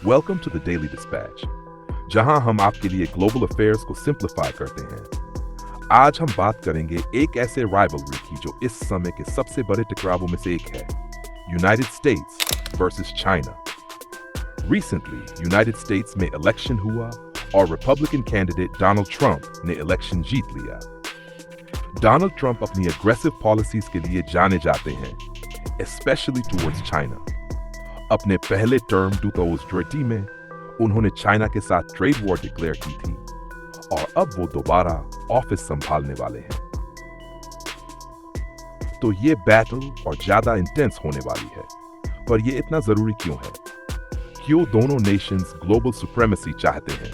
Welcome to the Daily Dispatch, जहां हम आपके लिए ग्लोबल अफेयर्स को सिंप्लीफाई करते हैं। आज हम बात करेंगे एक ऐसे राइवलरी की जो इस समय के सबसे बड़े टकरावों में से एक है, United states versus China. Recently United states में इलेक्शन हुआ और रिपब्लिकन कैंडिडेट डोनाल्ड ट्रंप ने इलेक्शन जीत लिया। डोनाल्ड ट्रंप अपनी एग्रेसिव पॉलिसीज के लिए जाने जाते हैं, स्पेशली टुवर्ड्स चाइना। अपने पहले टर्म 2020 में उन्होंने चाइना के साथ ट्रेड वॉर डिक्लेयर की थी और अब वो दोबारा ऑफिस संभालने वाले हैं। तो ये बैटल और ज्यादा इंटेंस होने वाली है, पर ये इतना जरूरी क्यों है? क्यों दोनों नेशंस ग्लोबल सुप्रीमेसी चाहते हैं?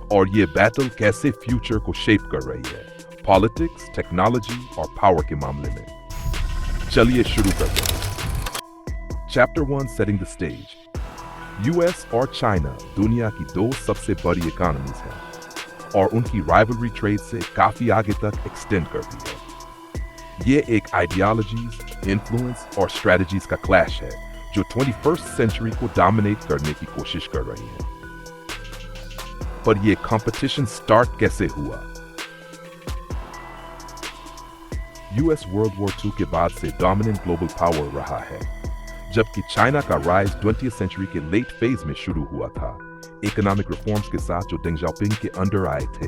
और ये बैटल कैसे फ्यूचर को शेप कर रही है, पॉलिटिक्स, टेक्नोलॉजी और पावर के मामले में? चलिए शुरू करते हैं। Chapter 1 setting the stage. US और चाइना दुनिया की दो सबसे बड़ी इकोनॉमीज हैं और उनकी राइवलरी ट्रेड से काफी आगे तक एक्सटेंड करती है। ये एक आइडियोलॉजीज, इन्फ्लुएंस और स्ट्रेटजीज का क्लैश है जो 21st सेंचुरी को डोमिनेट करने की कोशिश कर रही है। पर ये कंपटीशन स्टार्ट कैसे हुआ? यूएस वर्ल्ड वॉर II के बाद से डोमिनेंट ग्लोबल पावर रहा है, जबकि चाइना का राइज 20th सेंचुरी के लेट फेज में शुरू हुआ था, इकोनॉमिक रिफॉर्म्स के साथ जो डेंग जाओपिंग के अंडर आए थे।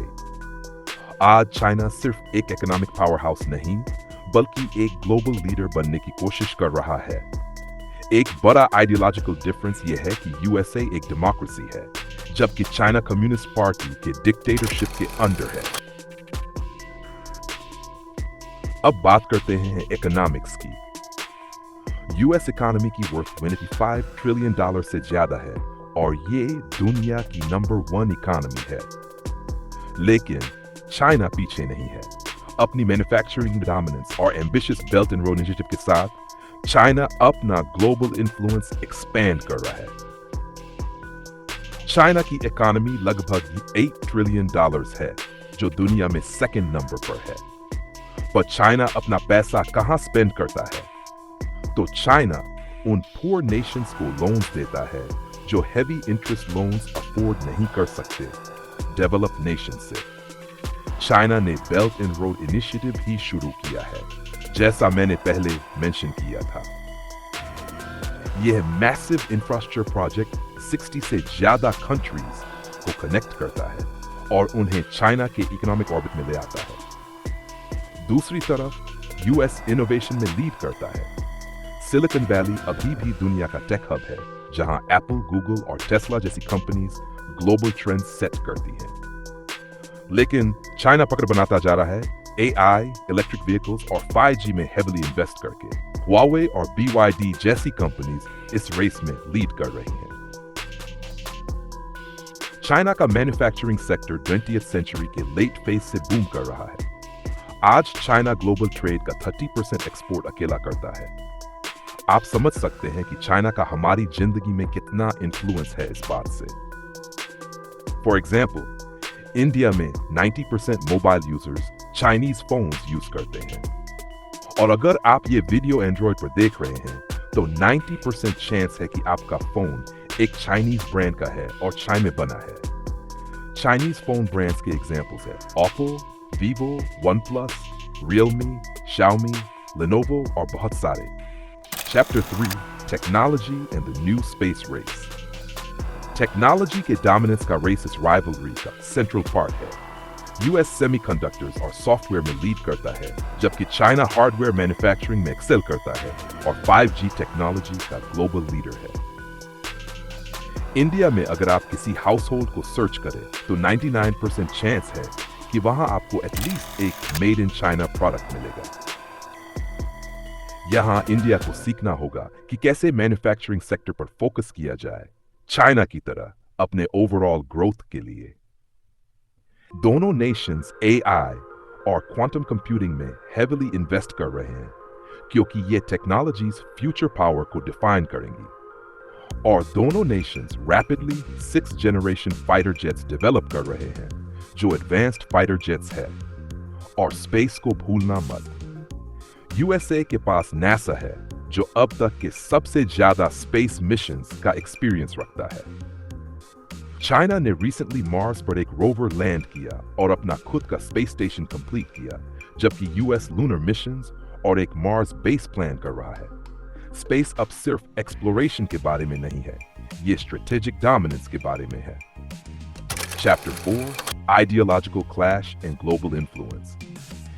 आज चाइना सिर्फ एक इकोनॉमिक पावर हाउस नहीं, बल्कि एक ग्लोबल लीडर बनने की कोशिश कर रहा है। एक बड़ा आइडियोलॉजिकल डिफरेंस यह है कि यूएसए एक डेमोक्रेसी है, जबकि चाइना कम्युनिस्ट पार्टी के डिक्टेटरशिप के अंडर है। अब बात करते हैं इकोनॉमिक्स की। यूएस इकोनॉमी की वर्थ $25 ट्रिलियन से ज्यादा है और ये दुनिया की नंबर 1 इकोनॉमी है। लेकिन चाइना पीछे नहीं है। अपनी मैन्युफैक्चरिंग डोमिनेंस और ambitious belt and road initiative के साथ चाइना अपना ग्लोबल इन्फ्लुएंस एक्सपैंड कर रहा है। चाइना की इकोनॉमी लगभग $8 ट्रिलियन है, जो दुनिया में सेकंड नंबर पर है। पर चाइना अपना पैसा कहां स्पेंड करता है? तो चाइना उन पुअर नेशंस को लोन्स देता है जो हेवी इंटरेस्ट लोन्स अफोर्ड नहीं कर सकते डेवलप्ड नेशन से। चाइना ने बेल्ट एंड रोड इनिशिएटिव ही शुरू किया है, जैसा मैंने पहले मेंशन किया था। यह मैसिव इंफ्रास्ट्रक्चर प्रोजेक्ट 60 से ज्यादा कंट्रीज को कनेक्ट करता है और उन्हें चाइना के इकोनॉमिक ऑर्बिट में ले आता है। दूसरी तरफ यूएस इनोवेशन में लीड करता है। सिलिकॉन वैली अभी भी दुनिया का टेक हब है, जहां एप्पल, गूगल और टेस्ला जैसी कंपनीज ग्लोबल ट्रेंड सेट करती हैं। लेकिन चाइना पकड़ बनाता जा रहा है एआई, इलेक्ट्रिक व्हीकल्स और 5G में हेवीली इन्वेस्ट करके। हुआवे और BYD जैसी कंपनीज इस रेस में लीड कर रही हैं। चाइना का मैन्युफैक्चरिंग सेक्टर 20th सेंचुरी के लेट फेज से बूम कर रहा है। आज चाइना ग्लोबल ट्रेड का 30% एक्सपोर्ट अकेला करता है। आप समझ सकते हैं कि चाइना का हमारी जिंदगी में कितना इन्फ्लुएंस है इस बात से। फॉर एग्जाम्पल, इंडिया में 90% mobile users Chinese phones use करते हैं। और अगर आप ये वीडियो एंड्रॉइड पर देख रहे हैं, तो 90% चांस है कि आपका फोन एक चाइनीज ब्रांड का है और चाइना में बना है। चाइनीज फोन ब्रांड्स के एग्जाम्पल्स है Oppo, Vivo, OnePlus, Realme, Xiaomi, Lenovo और बहुत सारे। Chapter 3 Technology and the New Space Race। Technology के डोमिनेंस का रेस इस राइवलरी का सेंट्रल पार्ट है। यूएस सेमीकंडक्टर्स और सॉफ्टवेयर में लीड करता है, जबकि चाइना हार्डवेयर मैन्युफैक्चरिंग में एक्सेल करता है और 5G टेक्नोलॉजी का ग्लोबल लीडर है। इंडिया में अगर आप किसी हाउस होल्ड को सर्च करें, तो 99% चांस है कि वहां आपको एटलीस्ट एक मेड इन चाइना प्रोडक्ट मिलेगा। यहां इंडिया को सीखना होगा कि कैसे मैन्युफैक्चरिंग सेक्टर पर फोकस किया जाए, चाइना की तरह अपने ओवरऑल ग्रोथ के लिए। दोनों नेशंस एआई और क्वांटम कंप्यूटिंग में हेवीली इन्वेस्ट कर रहे हैं, क्योंकि ये टेक्नोलॉजीज फ्यूचर पावर को डिफाइन करेंगी। और दोनों Nations rapidly 6th generation fighter jets develop कर रहे हैं, जो एडवांस्ड फाइटर जेट्स है। और स्पेस को भूलना मत। यूएसए के पास नासा है जो अब तक के सबसे ज्यादा स्पेस मिशंस का एक्सपीरियंस रखता है। चाइना ने रिसेंटली मार्स पर एक रोवर लैंड किया और अपना खुद का स्पेस स्टेशन कंप्लीट किया, जबकि यूएस लूनर मिशंस और एक मार्स बेस प्लान कर रहा है। स्पेस अब सिर्फ एक्सप्लोरेशन के बारे में नहीं है, ये स्ट्रेटेजिक डोमिनेंस के बारे में है। Chapter 4, ideological clash and global influence.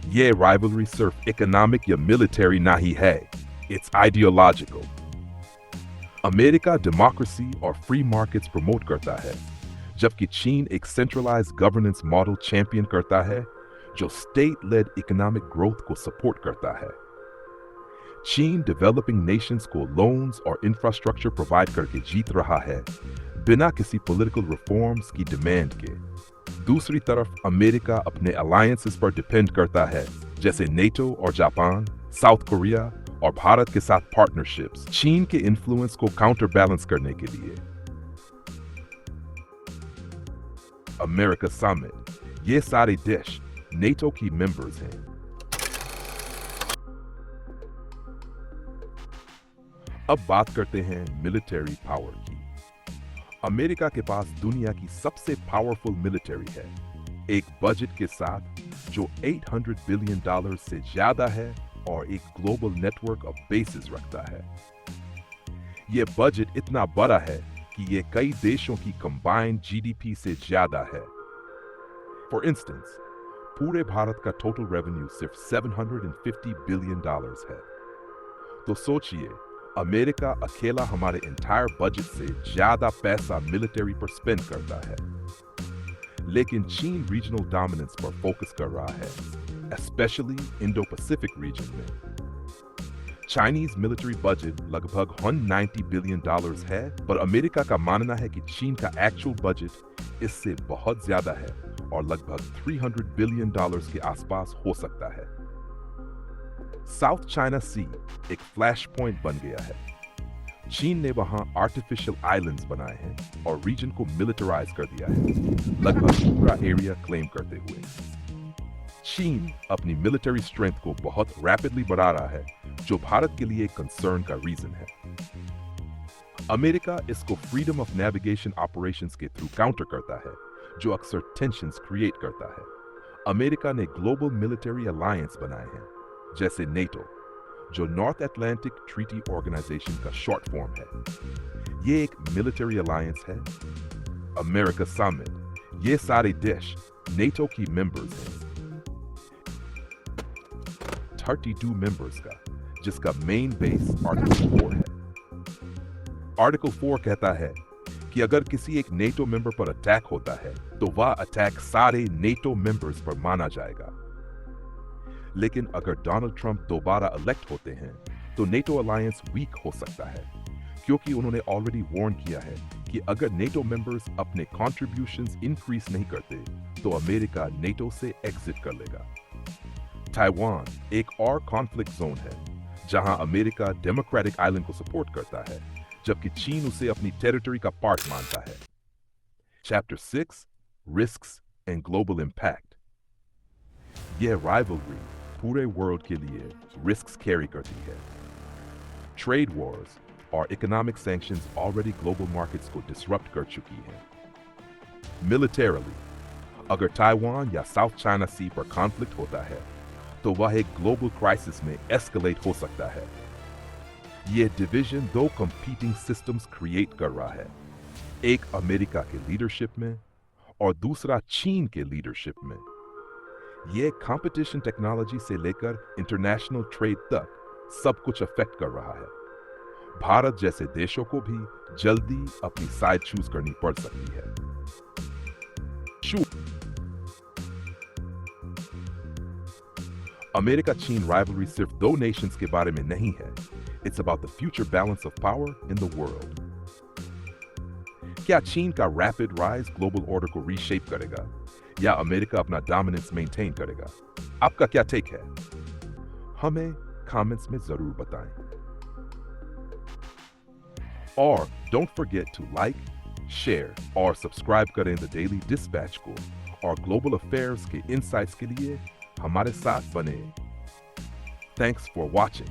ये राइवलरी सिर्फ इकोनॉमिक या मिलिट्री नहीं है, इट्स आइडियोलॉजिकल। अमेरिका डेमोक्रेसी और फ्री मार्केट्स प्रमोट करता है, जबकि चीन एक सेंट्रलाइज्ड गवर्नेंस मॉडल चैंपियन करता है जो स्टेट लेड इकोनॉमिक ग्रोथ को सपोर्ट करता है। चीन डेवलपिंग नेशंस को लोन्स और इंफ्रास्ट्रक्चर प्रोवाइड करके जीत रहा है, बिना किसी पॉलिटिकल रिफॉर्म्स की डिमांड के। दूसरी तरफ अमेरिका अपने अलायंसेस पर डिपेंड करता है, जैसे नेटो और जापान, साउथ कोरिया और भारत के साथ पार्टनरशिप्स, चीन के इन्फ्लुएंस को काउंटर बैलेंस करने के लिए। अमेरिका समिट, ये सारे देश नेटो की मेंबर्स हैं। अब बात करते हैं मिलिट्री पावर की। अमेरिका के पास दुनिया की सबसे पावरफुल मिलिट्री है, एक बजट के साथ जो $800 बिलियन से ज्यादा है और एक ग्लोबल नेटवर्क ऑफ बेसेस रखता है। यह बजट इतना बड़ा है कि यह कई देशों की कंबाइंड जीडीपी से ज्यादा है। फॉर इंस्टेंस, पूरे भारत का टोटल रेवेन्यू सिर्फ $750 बिलियन है। तो सोचिए, अमेरिका अकेला हमारे एंटायर बजट से ज्यादा पैसा मिलिट्री पर स्पेंड करता है। लेकिन चीन रीजनल डोमिनेंस पर फोकस कर रहा है, स्पेशली इंडो पैसिफिक रीजन में। चाइनीज मिलिट्री बजट लगभग $190 बिलियन है, पर अमेरिका का मानना है कि चीन का एक्चुअल बजट इससे बहुत ज्यादा है और लगभग $300 बिलियन के आसपास हो सकता है। साउथ चाइना सी एक फ्लैश पॉइंट बन गया है। चीन ने वहां आर्टिफिशियल आइलैंड्स बनाए हैं और रीजन को मिलिटराइज कर दिया है, लगभग पूरा एरिया क्लेम करते हुए। चीन अपनी मिलिट्री स्ट्रेंथ को बहुत रैपिडली बढ़ा रहा है, जो भारत के लिए कंसर्न का रीजन है। अमेरिका इसको फ्रीडम ऑफ नेविगेशन ऑपरेशंस के थ्रू काउंटर करता है, जो अक्सर टेंशंस क्रिएट करता है। अमेरिका ने ग्लोबल मिलिट्री अलायंस बनाए हैं, जैसे नेटो, जो नॉर्थ अटलांटिक ट्रीटी ऑर्गेनाइजेशन का शॉर्ट फॉर्म है। ये एक मिलिट्री अलायंस है। अमेरिका समिट, ये सारे देश नेटो की मेंबर्स हैं। 32 मेंबर्स का, जिसका मेन बेस आर्टिकल 4 है। आर्टिकल 4 कहता है कि अगर किसी एक नेटो मेंबर पर अटैक होता है, तो वह अटैक सारे नेटो मेंबर्स पर माना जाएगा। लेकिन अगर डोनाल्ड ट्रंप दोबारा इलेक्ट होते हैं, तो नेटो अलायंस वीक हो सकता है, क्योंकि उन्होंने ऑलरेडी वार्न किया है कि अगर नेटो मेंबर्स अपने कॉन्ट्रीब्यूशंस इंक्रीज नहीं करते, तो अमेरिका नेटो से एग्जिट कर लेगा। ताइवान एक और कॉन्फ्लिक्ट जोन है, जहां अमेरिका डेमोक्रेटिक आइलैंड को सपोर्ट करता है, जबकि चीन उसे अपनी टेरिटरी का पार्ट मानता है। Chapter 6, risks and global impact. यह राइवलरी पूरे वर्ल्ड के लिए रिस्क्स कैरी करती है। ट्रेड वॉर्स और economic sanctions already global markets को डिसरप्ट कर चुकी हैं। मिलिटरीली, अगर ताइवान या साउथ चाइना सी पर कॉन्फ्लिक्ट होता है, तो वह एक ग्लोबल क्राइसिस में एस्केलेट हो सकता है। यह डिवीजन दो कंपीटिंग सिस्टम्स क्रिएट कर रहा है, एक अमेरिका के लीडरशिप में और दूसरा चीन के लीडरशिप में। यह कंपटीशन टेक्नोलॉजी से लेकर इंटरनेशनल ट्रेड तक सब कुछ अफेक्ट कर रहा है। भारत जैसे देशों को भी जल्दी अपनी साइड चूज करनी पड़ सकती है। अमेरिका चीन राइवलरी सिर्फ दो नेशंस के बारे में नहीं है, it's about the future balance of power in the world. क्या चीन का रैपिड राइज ग्लोबल ऑर्डर को रीशेप करेगा, या अमेरिका अपना डोमिनेंस मेंटेन करेगा? आपका क्या टेक है? हमें कमेंट्स में जरूर बताएं। और don't forget to like, share और सब्सक्राइब करें द डेली डिस्पैच को, और ग्लोबल अफेयर्स के इनसाइट्स के लिए हमारे साथ बने। Thanks for watching.